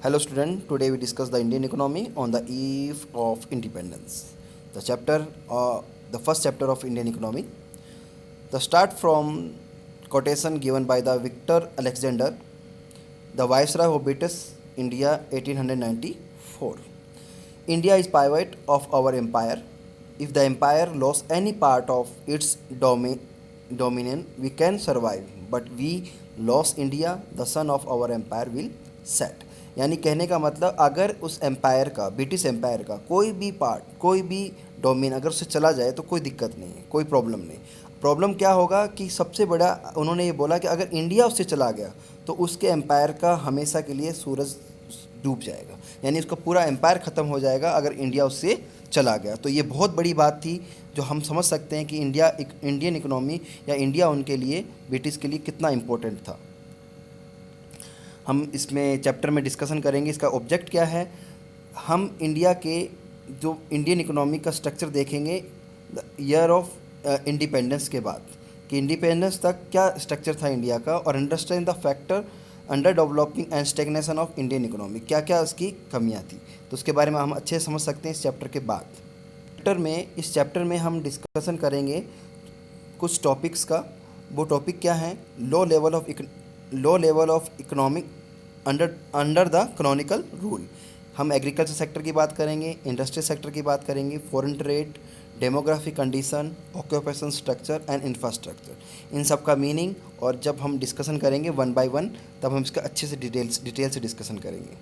Hello student, today we discuss the Indian economy on the eve of independence. The first chapter of Indian economy. The start from quotation given by the Victor Alexander, the Viceroy of British India 1894. India is pivot of our empire. If the empire lost any part of its dominion, we can survive. But we lost India, the sun of our empire will set. यानी कहने का मतलब अगर उस empire का British empire का कोई भी पार्ट कोई भी डोमेन अगर उससे चला जाए तो कोई दिक्कत नहीं है, कोई प्रॉब्लम नहीं। प्रॉब्लम क्या होगा कि सबसे बड़ा उन्होंने ये बोला कि अगर इंडिया उससे चला गया तो उसके एम्पायर का हमेशा के लिए सूरज डूब जाएगा, यानी उसका पूरा एम्पायर ख़त्म हो जाएगा अगर इंडिया उससे चला गया। तो ये बहुत बड़ी बात थी जो हम समझ सकते हैं कि इंडियन इकोनॉमी या इंडिया उनके लिए ब्रिटिश के लिए कितना इम्पोर्टेंट था। हम इसमें चैप्टर में डिस्कशन करेंगे इसका ऑब्जेक्ट क्या है। हम इंडिया के जो इंडियन इकोनॉमी का स्ट्रक्चर देखेंगे ईयर ऑफ इंडिपेंडेंस के बाद कि इंडिपेंडेंस तक क्या स्ट्रक्चर था इंडिया का, और understand the factor under developing and stagnation of Indian economy, क्या क्या उसकी कमियां थी, तो उसके बारे में हम अच्छे से समझ सकते हैं इस चैप्टर के बाद। इस चैप्टर में हम डिस्कशन करेंगे कुछ टॉपिक्स का। वो टॉपिक क्या है? Low level of economic under the colonial rule. हम एग्रीकल्चर सेक्टर की बात करेंगे, इंडस्ट्रियल सेक्टर की बात करेंगे, foreign trade, demographic condition, occupation structure and infrastructure, इन सब का मीनिंग। और जब हम डिस्कशन करेंगे वन बाय वन तब हम इसका अच्छे से डिटेल से डिस्कशन करेंगे।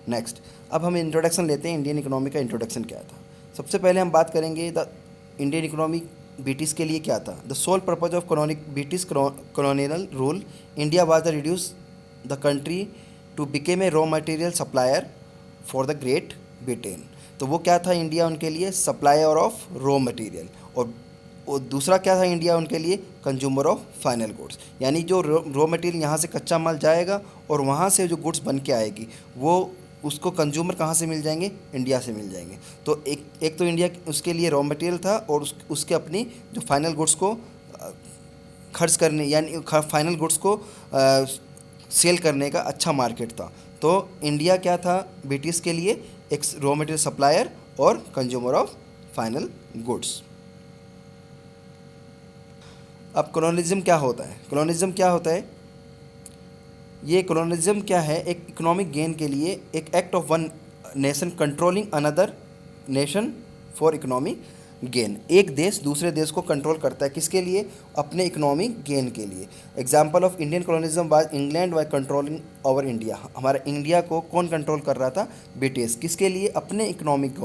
नेक्स्ट, अब हम इंट्रोडक्शन लेते हैं। इंडियन इकोनॉमी का इंट्रोडक्शन क्या था? सबसे पहले हम बात करेंगे द इंडियन इकोनॉमी ब्रिटिश के लिए क्या था। The sole purpose of British colonial rule, India was the reduce the country to became a raw material supplier for the Great Britain. तो वो क्या था इंडिया उनके लिए? Supplier of raw material. और दूसरा क्या था इंडिया उनके लिए? कंज्यूमर ऑफ फाइनल गुड्स, यानी जो रॉ मटेरियल यहाँ से कच्चा माल जाएगा और वहाँ से जो गुड्स बन के आएगी वो उसको कंज्यूमर कहाँ से मिल जाएंगे? इंडिया से मिल जाएंगे। तो एक तो इंडिया उसके लिए रॉ मटेरियल था और उसके अपनी जो फाइनल गुड्स को खर्च करने यानी फाइनल गुड्स को सेल करने का अच्छा मार्केट था। तो इंडिया क्या था ब्रिटिश के लिए? एक रॉ मटेरियल सप्लायर और कंज्यूमर ऑफ फाइनल गुड्स। अब कॉलोनिज्म क्या होता है? कॉलोनिज्म क्या होता है? ये कॉलोनिज्म क्या है? एक इकोनॉमिक गेन के लिए एक act of one nation controlling another nation for economic gain. एक देश दूसरे देश को कंट्रोल करता है, किसके लिए? अपने इकोनॉमिक गेन के लिए। Example of Indian colonialism was England was controlling over India. हमारा इंडिया को कौन कंट्रोल कर रहा था? ब्रिटिश। किसके लिए? अपने इकोनॉमिक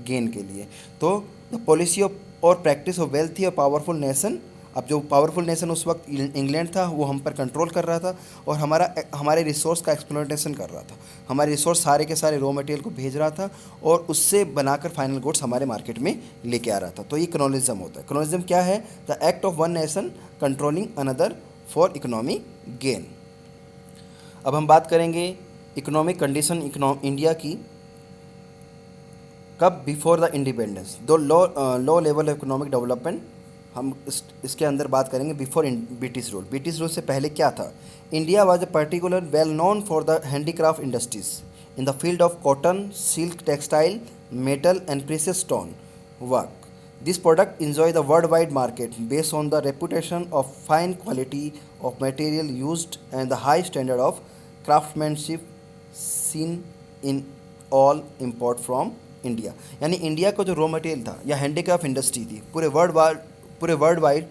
गेन के लिए। तो द पॉलिसी ऑफ और प्रैक्टिस ऑफ वेल्थी और पावरफुल नेशन, अब जो पावरफुल नेशन उस वक्त इंग्लैंड था वो हम पर कंट्रोल कर रहा था और हमारे रिसोर्स का एक्सप्लॉयटेशन कर रहा था। हमारे रिसोर्स सारे के सारे रॉ मटेरियल को भेज रहा था और उससे बनाकर फाइनल गुड्स हमारे मार्केट में लेके आ रहा था। तो ये कॉलोनिज्म होता है। कॉलोनिज्म क्या है? The act of one nation controlling another for economic gain. अब हम बात करेंगे इकोनॉमिक कंडीशन इंडिया की कब? Before the independence. दो low level of economic development हम इसके अंदर बात करेंगे before British rule. British rule से पहले क्या था? India was a particular well known for the handicraft industries in the field of cotton, silk, textile, metal and precious stone work. This product enjoy the worldwide market based on the reputation of fine quality of material used and the high standard of craftsmanship seen in all import from India. यानी India का जो raw material था या handicraft industry थी पूरे world wide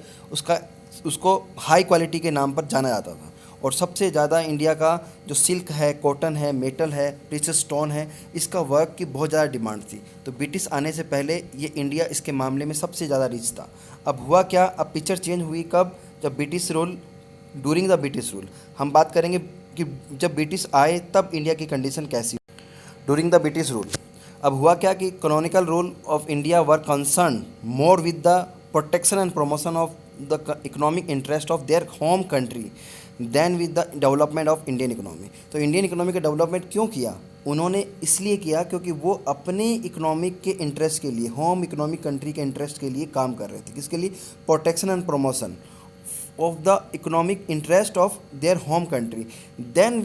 उसको high quality के नाम पर जाना जाता था। और सबसे ज़्यादा इंडिया का जो सिल्क है, कॉटन है, मेटल है, प्रीशियस स्टोन है, इसका वर्क की बहुत ज़्यादा डिमांड थी। तो ब्रिटिश आने से पहले ये इंडिया इसके मामले में सबसे ज़्यादा रिच था। अब हुआ क्या? अब पिक्चर चेंज हुई कब? जब British rule, during the British rule. हम बात करेंगे कि जब ब्रिटिश आए तब इंडिया की कंडीशन कैसी ड्यूरिंग द ब्रिटिश रूल। अब हुआ क्या कि colonial rule of India were concern more with the protection and promotion of the economic interest of their home country than with the development of Indian economy. तो Indian economy का development क्यों किया? उन्होंने इसलिए किया क्योंकि वो अपने इकोनॉमिक के इंटरेस्ट के लिए, होम इकोनॉमिक कंट्री के इंटरेस्ट के लिए काम कर रहे थे। किसके लिए? Protection and promotion of the economic interest of their home country. Then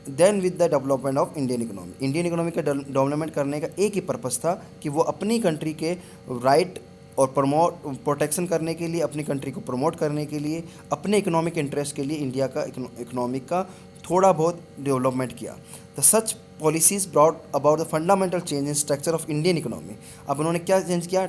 then with the development of Indian economy का डेवलपमेंट करने का एक ही पर्पस था कि वो अपनी कंट्री के राइट और प्रोटेक्शन करने के लिए, अपनी कंट्री को प्रमोट करने के लिए, अपने इकोनॉमिक इंटरेस्ट के लिए इंडिया का इकोनॉमिक का थोड़ा बहुत डेवलपमेंट किया। The such policies brought about the fundamental change in structure of Indian economy. अब उन्होंने क्या चेंज किया?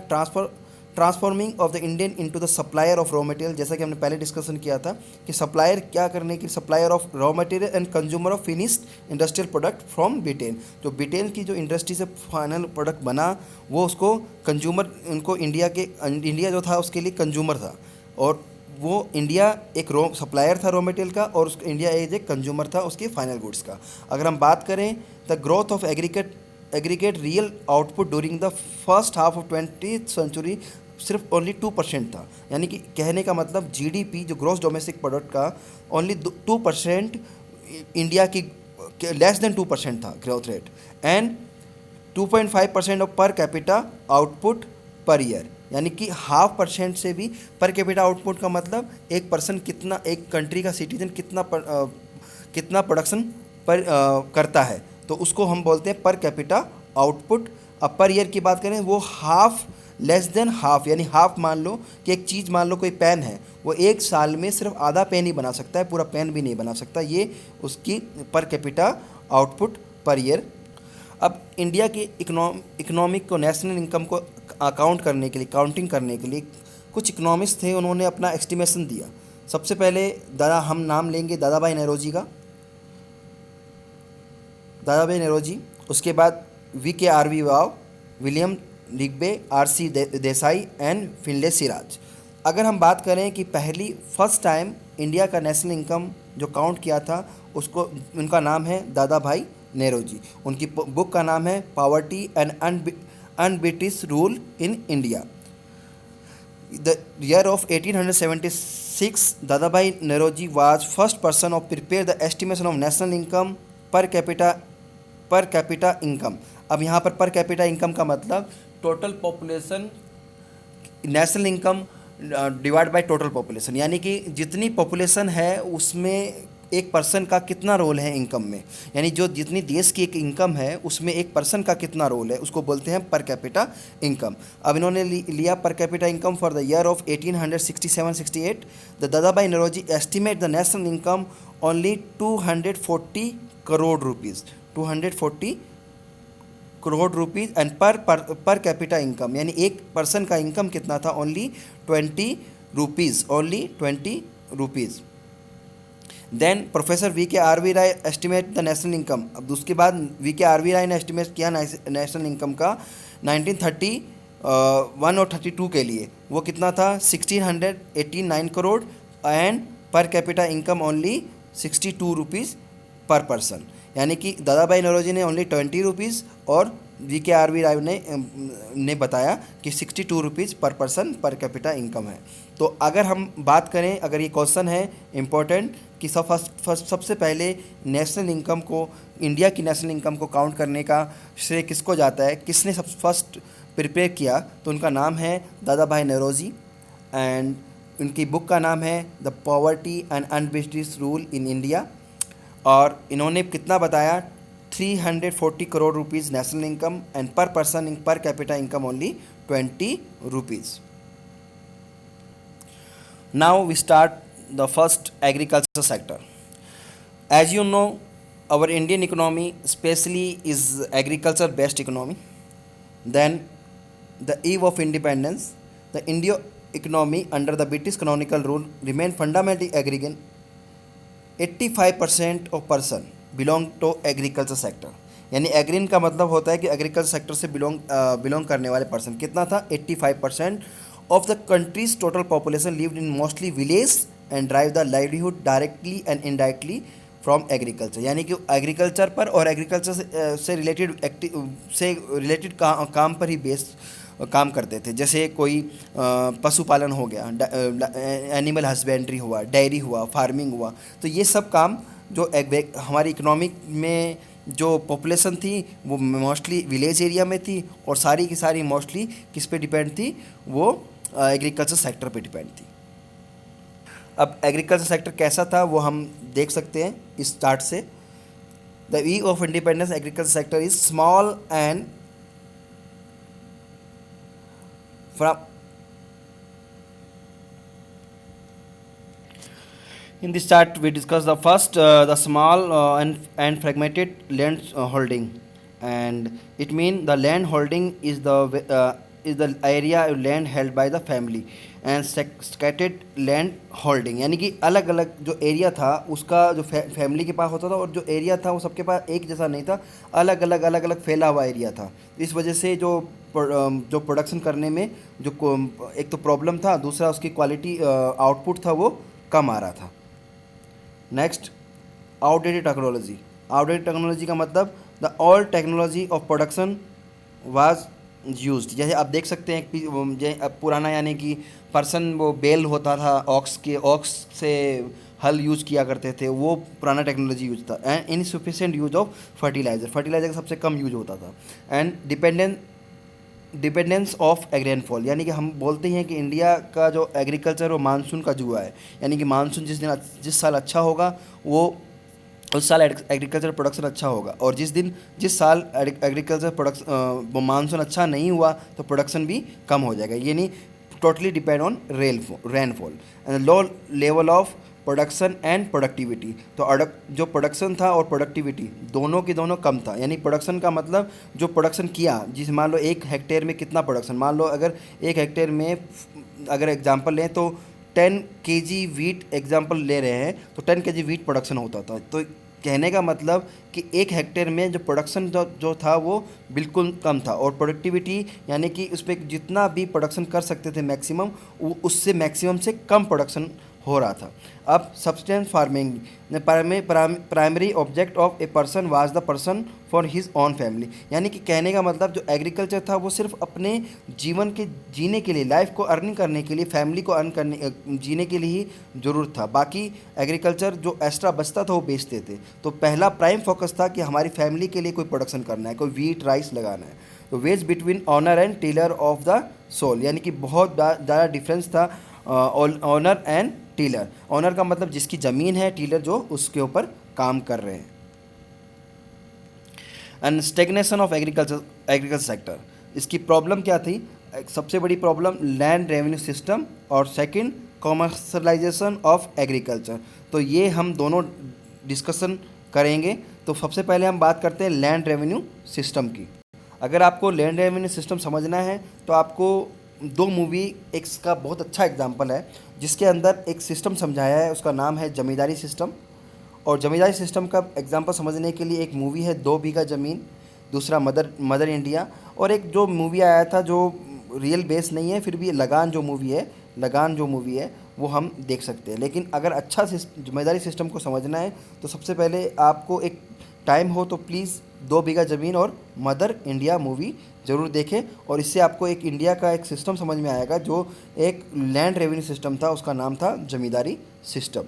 Transforming of the Indian into the supplier of raw material. जैसा कि हमने पहले डिस्कशन किया था कि सप्लायर क्या करने की, supplier of raw material and consumer of finished industrial product from Britain. जो ब्रिटेन की जो इंडस्ट्री से फाइनल प्रोडक्ट बना वो उसको कंज्यूमर, उनको इंडिया जो था उसके लिए कंज्यूमर था, और वो इंडिया एक रॉ सप्लायर था रॉ मटेरियल का, और इंडिया एज एक कंज्यूमर था उसके फाइनल गुड्स का। अगर हम बात करें the growth of aggregate real output during the first half of 20th century सिर्फ ओनली 2% था। यानी कि कहने का मतलब जीडीपी जो ग्रॉस डोमेस्टिक प्रोडक्ट का ओनली 2% इंडिया की, लेस देन 2% था growth rate, and 2.5% of per capita output per year. यानी कि 0.5% से भी पर कैपिटा आउटपुट का मतलब एक पर्सन कितना, एक कंट्री का सिटीजन कितना प्रोडक्शन करता है, तो उसको हम बोलते हैं पर कैपिटा आउटपुट। अब पर ईयर की बात करें वो हाफ, लेस देन हाफ, यानी हाफ मान लो कि एक चीज़, मान लो कोई पेन है, वो एक साल में सिर्फ आधा पेन ही बना सकता है, पूरा पेन भी नहीं बना सकता। ये उसकी पर कैपिटा आउटपुट पर ईयर। अब इंडिया की इकोनॉमिक को, नेशनल इनकम को अकाउंट करने के लिए, काउंटिंग करने के लिए कुछ इकोनॉमिस्ट थे, उन्होंने अपना एस्टिमेशन दिया। सबसे पहले हम नाम लेंगे दादा भाई नौरोजी का, दादा भाई नौरोजी। उसके बाद VKRV Rao, William Rigby, RC Desai and Findlay Shirras. अगर हम बात करें कि फर्स्ट टाइम इंडिया का नेशनल इनकम जो काउंट किया था, उसको, उनका नाम है दादा भाई नौरोजी। उनकी बुक का नाम है poverty and unBritish rule in India. The year of 1876 Dadabhai Naoroji was first person of prepare the estimation of national income per capita income. अब यहाँ पर कैपिटा इनकम का मतलब total population, national income divide by total population, यानी कि जितनी population है उसमें एक पर्सन का कितना रोल है इनकम में, यानी जो जितनी देश की एक इनकम है उसमें एक पर्सन का कितना रोल है, उसको बोलते हैं पर कैपिटा इनकम। अब इन्होंने लिया per capita income for the year of 1867-68। The Dadabhai Naoroji estimate the national income only 240 crore rupees, 240 crore rupees and per capita income, यानी एक पर्सन का इनकम कितना था? Only 20 rupees, only 20 rupees. Then professor VKRV Rao estimate the national income. अब उसके बाद VKRV राय ने estimate किया नेशनल इनकम का 1931 और 32 के लिए, वो कितना था? 1689 crore and per capita income only 62 rupees पर पर्सन। यानी कि दादा भाई नौरोजी ने ओनली 20 रुपीज़ और VKRV राय ने बताया कि 62 रुपीज़ पर पर्सन पर कैपिटा इनकम है। तो अगर हम बात करें, अगर ये क्वेश्चन है इम्पोर्टेंट कि सबसे पहले नेशनल इनकम को, इंडिया की नेशनल इनकम को काउंट करने का श्रेय किसको जाता है, किसने फर्स्ट प्रिपेयर किया, तो उनका नाम है दादा भाई नौरोजी, एंड उनकी बुक का नाम है the poverty and unBritish rule in India. और इन्होंने कितना बताया? 340 crore rupees national income and per person per capita income only 20 rupees. Now we start the first agriculture sector. As you know, our Indian economy especially is agriculture based economy. Then the eve of independence, the Indian economy under the British colonial rule remained fundamentally agrarian. 85% of person belong to agriculture sector, यानी एग्रीन का मतलब होता है कि agriculture sector से belong करने वाले person कितना था? 85% of the countries total population lived in mostly village and drive the livelihood directly and indirectly from agriculture. यानी कि एग्रीकल्चर पर और एग्रीकल्चर से रिलेटेड काम पर ही बेस काम करते थे। जैसे कोई पशुपालन हो गया, एनिमल हस्बेंड्री हुआ, डेयरी हुआ, फार्मिंग हुआ, तो ये सब काम जो हमारी इकोनॉमिक में जो पॉपुलेशन थी वो मोस्टली विलेज एरिया में थी, और सारी की सारी मोस्टली किस पे डिपेंड थी? वो एग्रीकल्चर सेक्टर पे डिपेंड थी। अब एग्रीकल्चर सेक्टर कैसा था वो हम देख सकते हैं इस चार्ट से। The eve of independence agriculture sector is small and from In this chart, we discuss the first, the small and fragmented land holding, and it means the land holding is the area of land held by the family, and scattered land holding यानी कि अलग अलग जो area था उसका जो family के पास होता था, और जो एरिया था वो सबके पास एक जैसा नहीं था, अलग अलग फैला हुआ एरिया था। इस वजह से जो प्रोडक्शन करने में जो एक तो प्रॉब्लम था, दूसरा उसकी क्वालिटी आउटपुट था वो कम आ रहा था। Next, outdated technology. Outdated technology का मतलब the old technology of production was used. जैसे आप देख सकते हैं कि अब पुराना यानी कि पर्सन वो बेल होता था, ऑक्स से हल यूज़ किया करते थे, वो पुराना टेक्नोलॉजी यूज था। And insufficient use of fertiliser का सबसे कम यूज होता था। एंड डिपेंडेंस ऑफ रेनफॉल, यानी कि हम बोलते हैं कि इंडिया का जो एग्रीकल्चर वो मानसून का जुआ है, यानी कि मानसून जिस साल अच्छा होगा वो उस साल एग्रीकल्चर प्रोडक्शन अच्छा होगा, और जिस साल एग्रीकल्चर प्रोडक्शन मानसून अच्छा नहीं हुआ तो प्रोडक्शन भी कम हो जाएगा। यानी totally depend on rainfall and low level of production and productivity. तो जो प्रोडक्शन था और प्रोडक्टिविटी दोनों की दोनों कम था। यानी प्रोडक्शन का मतलब जो प्रोडक्शन किया, जिस मान लो 1 हेक्टेयर में कितना प्रोडक्शन, मान लो अगर 1 हेक्टेयर में अगर एग्जांपल लें तो 10 केजी वीट एग्जांपल ले रहे हैं तो 10 केजी वीट प्रोडक्शन होता था। तो कहने का मतलब कि 1 हेक्टेयर में जो प्रोडक्शन जो था वो बिल्कुल कम था, और प्रोडक्टिविटी यानी कि उस पर जितना भी प्रोडक्शन कर सकते थे मैक्सिमम, उससे मैक्सिमम से कम प्रोडक्शन हो रहा था। अब substance farming, primary object of a person was the person for his own family, यानी कि कहने का मतलब जो एग्रीकल्चर था वो सिर्फ अपने जीवन के जीने के लिए, लाइफ को अर्निंग करने के लिए, फैमिली को अर्न करने जीने के लिए ही ज़रूरत था। बाकी एग्रीकल्चर जो एक्स्ट्रा बचता था वो बेचते थे। तो पहला प्राइम फोकस था कि हमारी फैमिली के लिए कोई प्रोडक्शन करना है, कोई वीट राइस लगाना है। तो wedge between owner and tiller of the soil, यानी कि बहुत ज़्यादा डिफरेंस था ऑनर एंड टीलर। ऑनर का मतलब जिसकी ज़मीन है, टीलर जो उसके ऊपर काम कर रहे हैं। And stagnation of agriculture sector, इसकी प्रॉब्लम क्या थी? सबसे बड़ी प्रॉब्लम लैंड रेवेन्यू सिस्टम, और सेकंड कॉमर्शलाइजेशन ऑफ एग्रीकल्चर। तो ये हम दोनों डिस्कशन करेंगे। तो सबसे पहले हम बात करते हैं लैंड रेवेन्यू सिस्टम की। अगर आपको लैंड रेवेन्यू सिस्टम समझना है तो आपको 2 मूवी, एक का बहुत अच्छा एग्जाम्पल है जिसके अंदर एक सिस्टम समझाया है, उसका नाम है जमींदारी सिस्टम। और जमींदारी सिस्टम का एग्जाम्पल समझने के लिए एक मूवी है 2 बीघा ज़मीन, दूसरा मदर इंडिया, और एक जो मूवी आया था जो रियल बेस नहीं है फिर भी लगान जो मूवी है वो हम देख सकते हैं। लेकिन अगर अच्छा जमींदारी सिस्टम को समझना है तो सबसे पहले आपको एक टाइम हो तो प्लीज़ 2 बीघा ज़मीन और मदर इंडिया मूवी ज़रूर देखें, और इससे आपको एक इंडिया का एक सिस्टम समझ में आएगा जो एक लैंड रेवेन्यू सिस्टम था, उसका नाम था जमींदारी सिस्टम।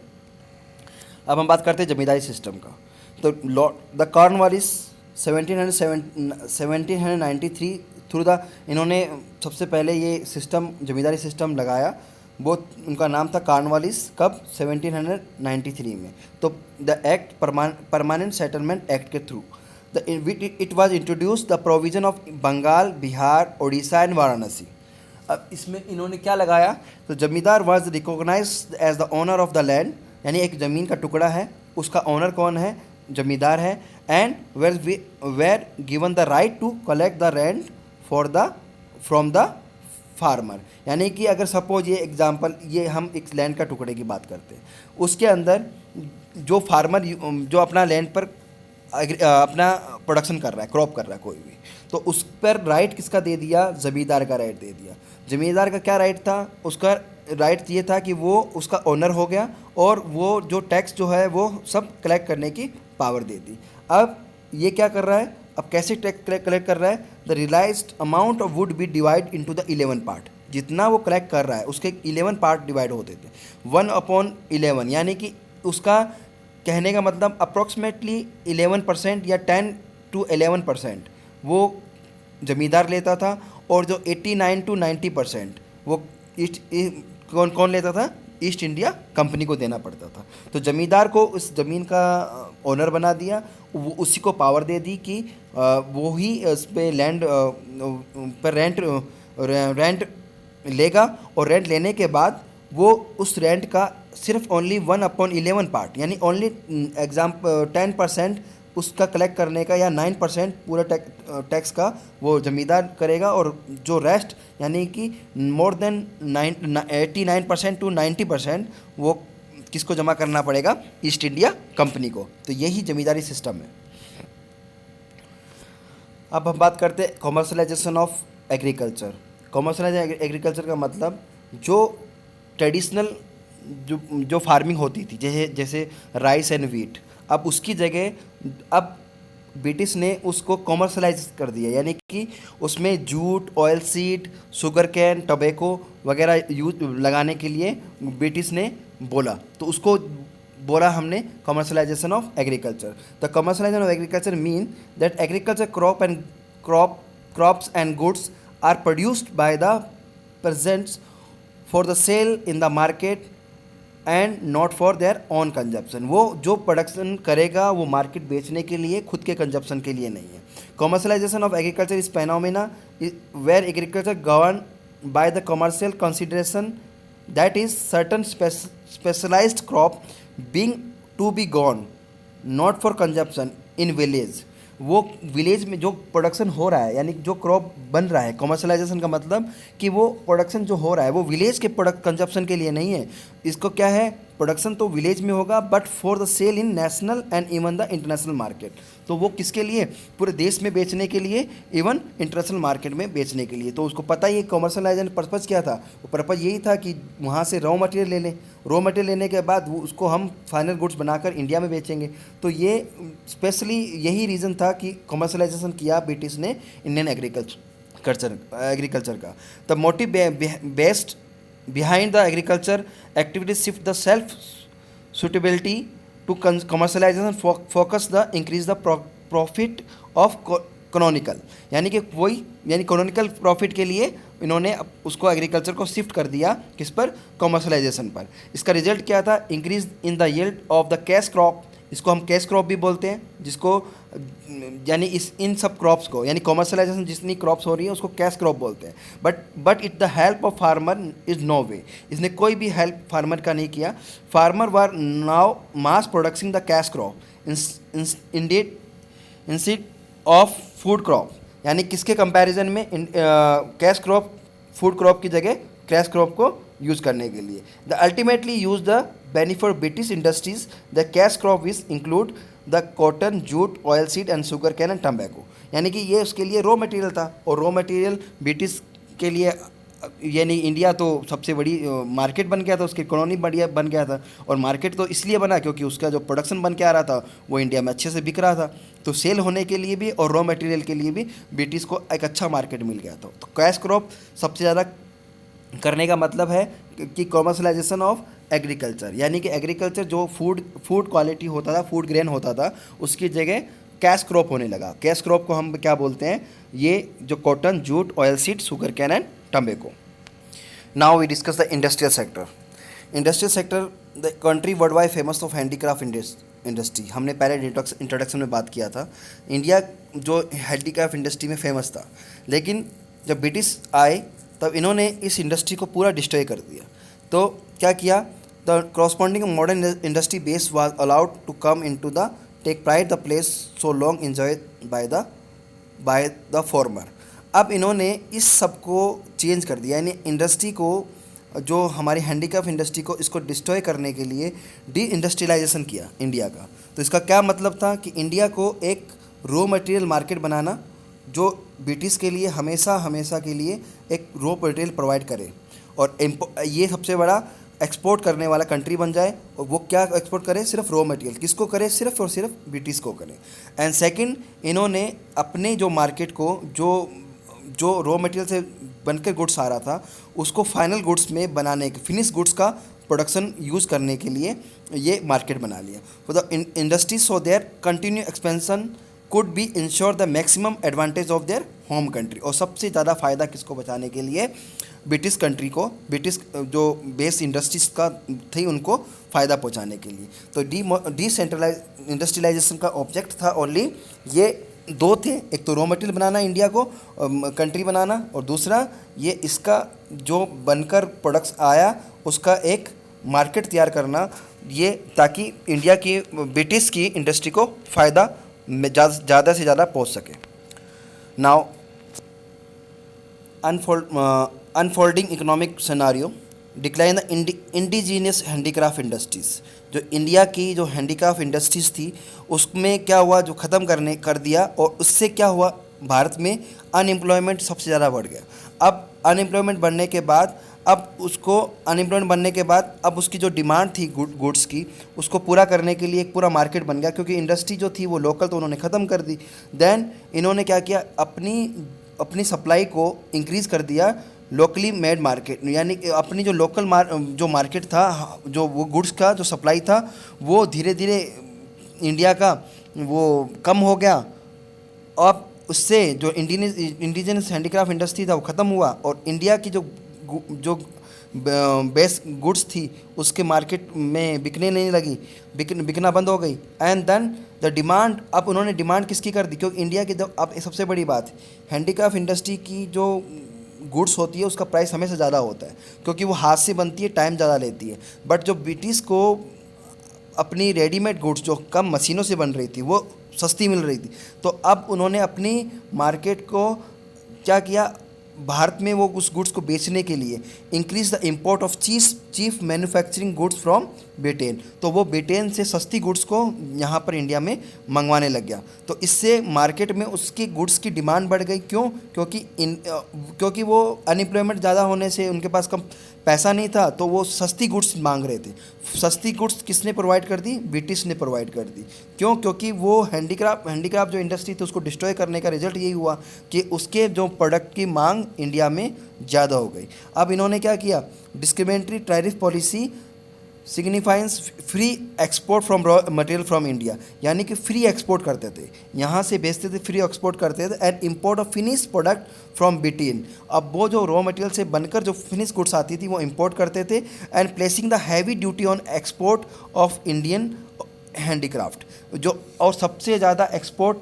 अब हम बात करते हैं जमींदारी सिस्टम का। तो द कॉर्नवालिस 1793 थ्रू द, इन्होंने सबसे पहले ये सिस्टम जमींदारी सिस्टम लगाया, वो उनका नाम था कॉर्नवालिस। कब? 1793 में। तो the act permanent settlement act के through it was introduce the provision of Bengal, Bihar, Orissa and Varanasi. अब इसमें इन्होंने क्या लगाया? तो zamindar was recognised as the owner of the land, यानी एक ज़मीन का टुकड़ा है, उसका ओनर कौन है? जमींदार है। And were given the right to collect the rent from the farmer, यानी कि अगर सपोज ये एग्जांपल, ये हम एक लैंड का टुकड़े की बात करते हैं, उसके अंदर जो फार्मर जो अपना लैंड पर अपना प्रोडक्शन कर रहा है, क्रॉप कर रहा है कोई भी, तो उस पर राइट किसका दे दिया? ज़मींदार का राइट दे दिया। ज़मींदार का क्या राइट था? उसका राइट ये था कि वो उसका ओनर हो गया, और वो जो टैक्स जो है वो सब कलेक्ट करने की पावर दे दी। अब ये क्या कर रहा है? अब कैसे टैक्स कलेक्ट कर रहा है? The realized amount of would be divide into the 11 part, जितना वो कलेक्ट कर रहा है उसके 11 पार्ट डिवाइड होते थे, 1/11, यानी कि उसका कहने का मतलब अप्रॉक्सीमेटली 11% या 10 to 11% वो ज़मींदार लेता था, और जो 89 to 90% वो कौन लेता था? ईस्ट इंडिया कंपनी को देना पड़ता था। तो ज़मींदार को उस ज़मीन का ओनर बना दिया, वो उसी को पावर दे दी कि वो ही उस पर लैंड पर रेंट लेगा, और रेंट लेने के बाद वो उस रेंट का सिर्फ ओनली 1/11 पार्ट, यानी ओनली 10% उसका कलेक्ट करने का, या 9% पूरा टैक्स का वो ज़मींदार करेगा, और जो रेस्ट यानी कि मोर देन 89% टू 90% वो किसको जमा करना पड़ेगा? ईस्ट इंडिया कंपनी को। तो यही ज़मींदारी सिस्टम है। अब हम बात करते हैं commercialisation of agriculture. Commercialise agriculture का मतलब जो ट्रेडिशनल जो फार्मिंग होती थी, जैसे राइस एंड वीट, अब उसकी जगह अब ब्रिटिश ने उसको कॉमर्शलाइज कर दिया, यानी कि उसमें jute, oil seed, sugar can, tobacco वगैरह यूज लगाने के लिए ब्रिटिश ने बोला, तो उसको बोला हमने commercialisation of agriculture. The commercialisation of agriculture mean that agriculture crops and goods are produced by the peasants for the sale in the market and not for their on consumption. वो जो production करेगा वो market बेचने के लिए, खुद के consumption के लिए नहीं है। Commercialization of agriculture is phenomena where agriculture govern by the commercial consideration, that is certain specialized crop being to be gone not for consumption in village. वो विलेज में जो प्रोडक्शन हो रहा है, यानी जो क्रॉप बन रहा है, कॉमर्शलाइजेशन का मतलब कि वो प्रोडक्शन जो हो रहा है वो विलेज के प्रोडक्ट कंजप्शन के लिए नहीं है। इसको क्या है, प्रोडक्शन तो विलेज में होगा but for the sale in national and even the international market. तो वो किसके लिए? पूरे देश में बेचने के लिए, इवन इंटरनेशनल मार्केट में बेचने के लिए। तो उसको पता ही है कॉमर्शलाइजेशन पर्पज़ क्या था। वो पर्पज़ यही था कि वहाँ से रॉ मटेरियल ले लें, रॉ मटेरियल लेने के बाद वो उसको हम फाइनल गुड्स बनाकर इंडिया में बेचेंगे। तो ये स्पेशली यही रीज़न था कि कॉमर्शलाइजेशन किया ब्रिटिश ने इंडियन एग्रीकल्चर का। The motive based behind the agriculture activities shift the self suitability to commercialization, focus the increase the profit of canonical, यानी कि वही, यानी कॉनोनिकल प्रॉफिट के लिए इन्होंने उसको एग्रीकल्चर को शिफ्ट कर दिया, किस पर? कॉमर्शलाइजेशन पर। इसका रिजल्ट क्या था? Increase in the yield of the cash crop, इसको हम कैश क्रॉप भी बोलते हैं, जिसको यानी इन सब क्रॉप्स को, यानी कॉमर्शलाइजेशन जितनी क्रॉप्स हो रही है उसको कैश क्रॉप बोलते हैं। But it the help of farmer is no way, इसने कोई भी हेल्प फार्मर का नहीं किया। Farmer were now mass production the cash crop instead of food crop, यानी किसके कंपैरिजन में? कैश क्रॉप फूड क्रॉप की जगह कैश क्रॉप को यूज़ करने के लिए। The ultimately use the benefit British industries the cash crop is include the cotton, jute, oil seed and sugar cane and tobacco, यानी कि ये उसके लिए रॉ मटेरियल था, और रॉ मटेरियल ब्रिटिश के लिए, यानी इंडिया तो सबसे बड़ी मार्केट बन गया था, उसकी इकोनॉमी बढ़िया बन गया था। और मार्केट तो इसलिए बना क्योंकि उसका जो प्रोडक्शन बन के आ रहा था वो इंडिया में अच्छे से बिक रहा था। तो सेल होने के लिए भी और रॉ मटेरियल के लिए भी ब्रिटिश को एक अच्छा मार्केट मिल गया था। तो कैश क्रॉप सबसे ज़्यादा करने का मतलब है कि कॉमर्शलाइजेशन ऑफ एग्रीकल्चर, यानी कि एग्रीकल्चर जो फूड क्वालिटी होता था, फूड ग्रेन होता था, उसकी जगह कैश क्रॉप होने लगा। कैश क्रॉप को हम क्या बोलते हैं? ये जो cotton, jute, oil seed, sugar cane and tobacco. Now we discuss the industrial sector. Industrial sector, the country world wide famous of handicraft industry. हमने पहले इंट्रोडक्शन में बात किया था, इंडिया जो हैंडीक्राफ्ट इंडस्ट्री में फेमस था, लेकिन जब ब्रिटिश आए तब इन्होंने इस इंडस्ट्री को पूरा डिस्ट्रॉय कर दिया। तो क्या किया? The corresponding modern industry base was allowed to come in to the take pride the place so long enjoy by the former. अब इन्होंने इस सब को चेंज कर दिया, यानी इंडस्ट्री को, जो हमारी हैंडीक्राफ्ट इंडस्ट्री को, इसको डिस्ट्रॉय करने के लिए डी इंडस्ट्रियलाइजेशन किया इंडिया का। तो इसका क्या मतलब था कि इंडिया को एक रॉ मटेरियल मार्केट बनाना, जो ब्रिटिश के लिए हमेशा के लिए एक रॉ मटेरियल प्रोवाइड करे, और ये सबसे बड़ा एक्सपोर्ट करने वाला कंट्री बन जाए। और वो क्या एक्सपोर्ट करे? सिर्फ रॉ मटेरियल। किसको करे? सिर्फ और सिर्फ ब्रिटिश को करे। एंड सेकंड, इन्होंने अपने जो मार्केट को, जो रॉ मटेरियल से बनकर गुड्स आ रहा था, उसको फाइनल गुड्स में बनाने के, फिनिश गुड्स का प्रोडक्शन यूज़ करने के लिए ये मार्केट बना लिया। For the industry so their continue expansion could be insure the maximum advantage of their home country. और सबसे ज़्यादा फ़ायदा किसको बचाने के लिए? ब्रिटिश कंट्री को, ब्रिटिश जो बेस इंडस्ट्रीज का थी उनको फ़ायदा पहुंचाने के लिए। तो डिसेंट्रलाइज इंडस्ट्रियलाइजेशन का ऑब्जेक्ट था ओनली ये दो थे, एक तो रॉ मटेरियल बनाना इंडिया को कंट्री बनाना, और दूसरा ये इसका जो बनकर प्रोडक्ट्स आया उसका एक मार्केट तैयार करना, ये ताकि इंडिया की ब्रिटिश की इंडस्ट्री को फ़ायदा ज़्यादा से ज़्यादा पहुंच सके। Now unfolding economic scenario, decline the indigenous handicraft industries. जो इंडिया की जो हैंडीक्राफ्ट इंडस्ट्रीज़ थी उसमें क्या हुआ, जो ख़त्म कर दिया, और उससे क्या हुआ, भारत में अनएम्प्लॉयमेंट सबसे ज़्यादा बढ़ गया। अब अनएम्प्लॉयमेंट बढ़ने के बाद अब उसकी जो डिमांड थी गुड्स की, उसको पूरा करने के लिए एक पूरा मार्केट बन गया, क्योंकि इंडस्ट्री जो थी वो लोकल तो उन्होंने ख़त्म कर दी। देन इन्होंने क्या किया, अपनी सप्लाई को इंक्रीज़ कर दिया लोकली मेड मार्केट, यानी कि अपनी जो लोकल जो मार्केट था, जो वो गुड्स का जो सप्लाई था वो धीरे धीरे इंडिया का वो कम हो गया। अब उससे जो इंडिजिनस हैंडीक्राफ्ट इंडस्ट्री था वो ख़त्म हुआ, और इंडिया की जो बेस गुड्स थी उसके मार्केट में बिकने नहीं लगी, बिकना बंद हो गई। एंड देन द डिमांड, अब उन्होंने डिमांड किसकी कर दी, क्योंकि इंडिया की अब सबसे बड़ी बात, हैंडीक्राफ्ट इंडस्ट्री की जो गुड्स होती है उसका प्राइस हमेशा ज़्यादा होता है, क्योंकि वो हाथ से बनती है, टाइम ज़्यादा लेती है। बट जो ब्रिटिश को अपनी रेडीमेड गुड्स जो कम मशीनों से बन रही थी वो सस्ती मिल रही थी, तो अब उन्होंने अपनी मार्केट को क्या किया, भारत में वो उस गुड्स को बेचने के लिए increase the import of chief manufacturing goods from Britain. तो वो ब्रिटेन से सस्ती गुड्स को यहाँ पर इंडिया में मंगवाने लग गया। तो इससे मार्केट में उसकी गुड्स की डिमांड बढ़ गई। क्यों? क्योंकि वो अनएम्प्लॉयमेंट ज़्यादा होने से उनके पास कम पैसा नहीं था, तो वो सस्ती गुड्स मांग रहे थे। सस्ती गुड्स किसने प्रोवाइड कर दी? ब्रिटिश ने प्रोवाइड कर दी। क्यों? क्योंकि वो हैंडीक्राफ्ट जो इंडस्ट्री थी उसको डिस्ट्रॉय करने का रिजल्ट यही हुआ कि उसके जो प्रोडक्ट की मांग इंडिया में ज़्यादा हो गई। अब इन्होंने क्या किया, discriminatory tariff policy signifies free export from raw material from India, यानी कि फ्री एक्सपोर्ट करते थे, यहाँ से बेचते थे, फ्री एक्सपोर्ट करते थे। And import of finish product from Britain, अब वो जो रॉ मटेरियल से बनकर जो फिनिश गुड्स आती थी वो इम्पोर्ट करते थे। And placing the heavy duty on export of Indian handicraft, जो और सबसे ज़्यादा एक्सपोर्ट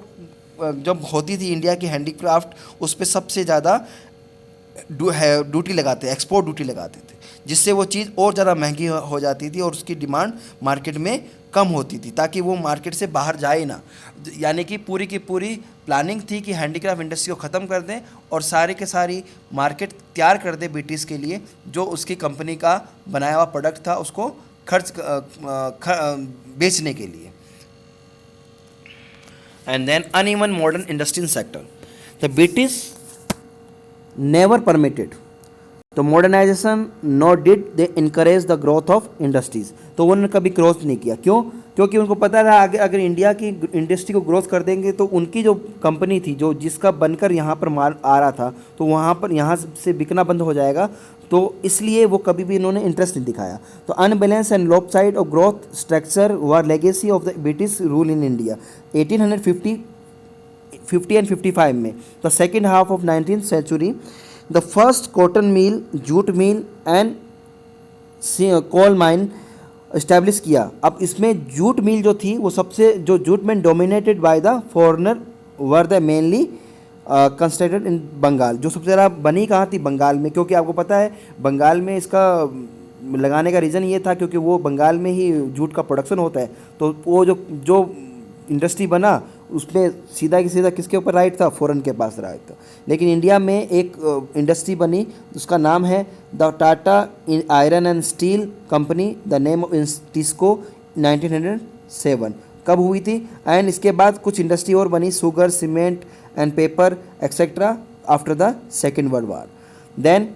जब होती थी इंडिया की हैंडीक्राफ्ट, उस पर सबसे ज़्यादा ड्यूटी लगाते, एक्सपोर्ट ड्यूटी लगाते थे, जिससे वो चीज़ और ज़्यादा महंगी हो जाती थी और उसकी डिमांड मार्केट में कम होती थी, ताकि वो मार्केट से बाहर जाए ना। यानी कि पूरी की पूरी प्लानिंग थी कि हैंडीक्राफ्ट इंडस्ट्री को ख़त्म कर दें और सारे के सारी मार्केट तैयार कर दें ब्रिटिश के लिए, जो उसकी कंपनी का बनाया हुआ प्रोडक्ट था उसको बेचने के लिए। And then uneven modern industrial sector, the British never permitted to modernization not did they encourage the growth of industries, तो उन्होंने कभी ग्रोथ नहीं किया। क्यों? क्योंकि उनको पता था आगे अगर इंडिया की इंडस्ट्री को ग्रोथ कर देंगे तो उनकी जो कंपनी थी जो जिसका बनकर यहाँ पर माल आ रहा था तो यहाँ से बिकना बंद हो जाएगा, तो इसलिए वो कभी भी इन्होंने इंटरेस्ट नहीं दिखाया। तो unbalance and lopsided of growth structure were legacy of the British rule in India 1850 and 55 में। The second half of 19th century the first cotton mill, jute mill and coal mine establish किया। अब इसमें jute mill जो थी वो सबसे, जो jute mill dominated by the foreigner were the mainly constructed in Bengal, जो सबसे ज़्यादा बनी कहाँ थी? बंगाल में, क्योंकि आपको पता है बंगाल में इसका लगाने का रीज़न ये था क्योंकि वो बंगाल में ही जूट का प्रोडक्शन होता है। तो वो जो इंडस्ट्री बना उसमें सीधा किसके ऊपर राइट था? फॉरेन के पास राइट था। लेकिन इंडिया में एक इंडस्ट्री बनी, उसका नाम है the Tata iron and steel company, the name of TISCO, 1907 कब हुई थी। एंड इसके बाद कुछ इंडस्ट्री और बनी, sugar, cement and paper etcetera after the second world war. Then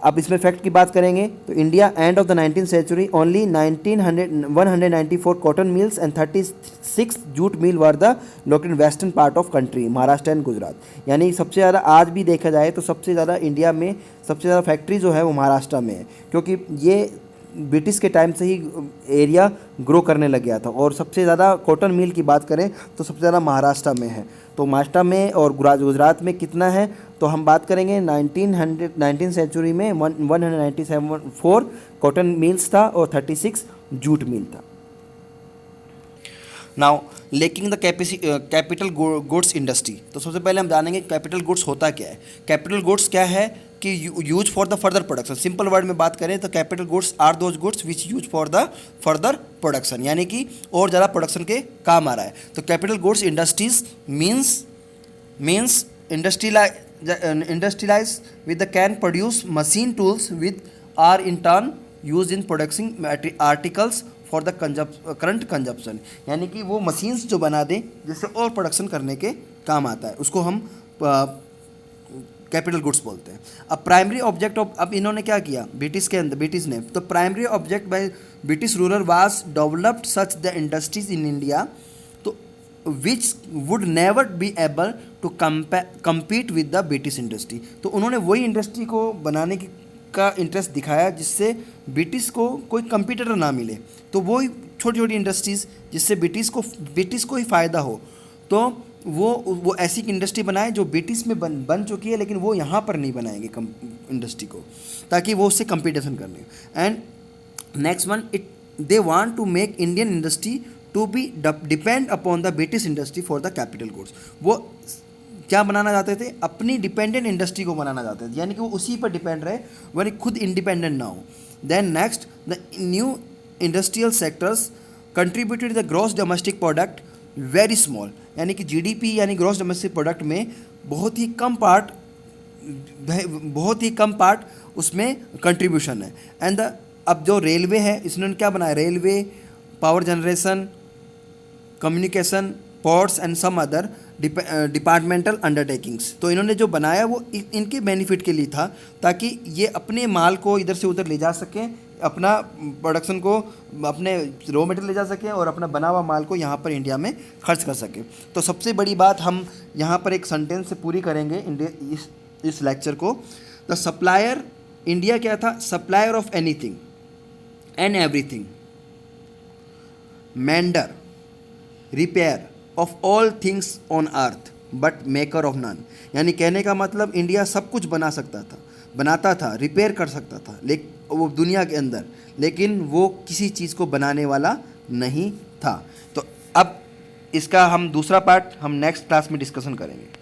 अब इसमें फैक्ट की बात करेंगे तो India end of the 19th century only 194 cotton mills and 36 jute mill were the located western part of country, Maharashtra and Gujarat. यानी सबसे ज़्यादा आज भी देखा जाए तो सबसे ज़्यादा इंडिया में सबसे ज़्यादा फैक्ट्री जो है वो महाराष्ट्र में है, क्योंकि ये ब्रिटिश के टाइम से ही एरिया ग्रो करने लग गया था। और सबसे ज़्यादा कॉटन मिल की बात करें तो सबसे ज़्यादा महाराष्ट्र में है। तो महाराष्ट्र में और गुजरात में कितना है, तो हम बात करेंगे 19 सेंचुरी में 197 कॉटन मिल्स था और 36 जूट मिल था। Now lacking the capital goods industry. तो सबसे पहले हम जानेंगे कैपिटल गुड्स होता क्या है। कैपिटल गुड्स क्या है कि use for the further production. Simple word में बात करें तो capital goods are those goods which use for the further production, यानी कि और ज़्यादा प्रोडक्शन के काम आ रहा है। तो capital goods industries means industrialize with the can produce machine tools with are in turn use in production articles for the current consumption, यानी कि वो मशीन्स जो बना दें जिससे और प्रोडक्शन करने के काम आता है, उसको हम कैपिटल गुड्स बोलते हैं। अब प्राइमरी ऑब्जेक्ट ऑफ, अब इन्होंने क्या किया ब्रिटिश के अंदर, ब्रिटिश ने, तो primary object by British ruler was developed such the industries in India तो which would never be able to compete with the British industry. तो उन्होंने वही इंडस्ट्री को बनाने की का इंटरेस्ट दिखाया जिससे ब्रिटिश को कोई कंपीटिटर ना मिले। तो वो छोटी छोटी इंडस्ट्रीज़ जिससे ब्रिटिश को ही फ़ायदा हो, तो वो ऐसी इंडस्ट्री बनाए जो ब्रिटिश में बन चुकी है, लेकिन वो यहाँ पर नहीं बनाएंगे इंडस्ट्री को, ताकि वो उससे कंपटीशन करने। And next one, they want to make Indian industry to be depend upon the British industry for the capital goods. वो क्या बनाना चाहते थे, अपनी डिपेंडेंट इंडस्ट्री को बनाना चाहते थे, यानी कि वो उसी पर डिपेंड रहे, वही खुद इंडिपेंडेंट ना हो। Then next, the new industrial sectors contributed the gross domestic product very small, यानी कि जीडीपी यानी ग्रॉस डोमेस्टिक प्रोडक्ट में बहुत ही कम पार्ट उसमें कंट्रीब्यूशन है। एंड अब जो रेलवे है इसने क्या बनाया, railway, power generation, communication, ports and some other departmental undertakings. तो इन्होंने जो बनाया वो इनके बेनिफिट के लिए था, ताकि ये अपने माल को इधर से उधर ले जा सकें, अपना प्रोडक्शन को, अपने रॉ मटेरियल ले जा सकें और अपना बना हुआ माल को यहाँ पर इंडिया में खर्च कर सकें। तो सबसे बड़ी बात हम यहाँ पर एक सेंटेंस से पूरी करेंगे इस लेक्चर को। द सप्लायर, इंडिया क्या था, supplier of anything and everything, mender, repair of all things on earth but maker of none. यानी कहने का मतलब इंडिया सब कुछ बनाता था, रिपेयर कर सकता था लेकिन वो दुनिया के अंदर, लेकिन वो किसी चीज़ को बनाने वाला नहीं था। तो अब इसका हम दूसरा पार्ट हम नेक्स्ट क्लास में डिस्कशन करेंगे।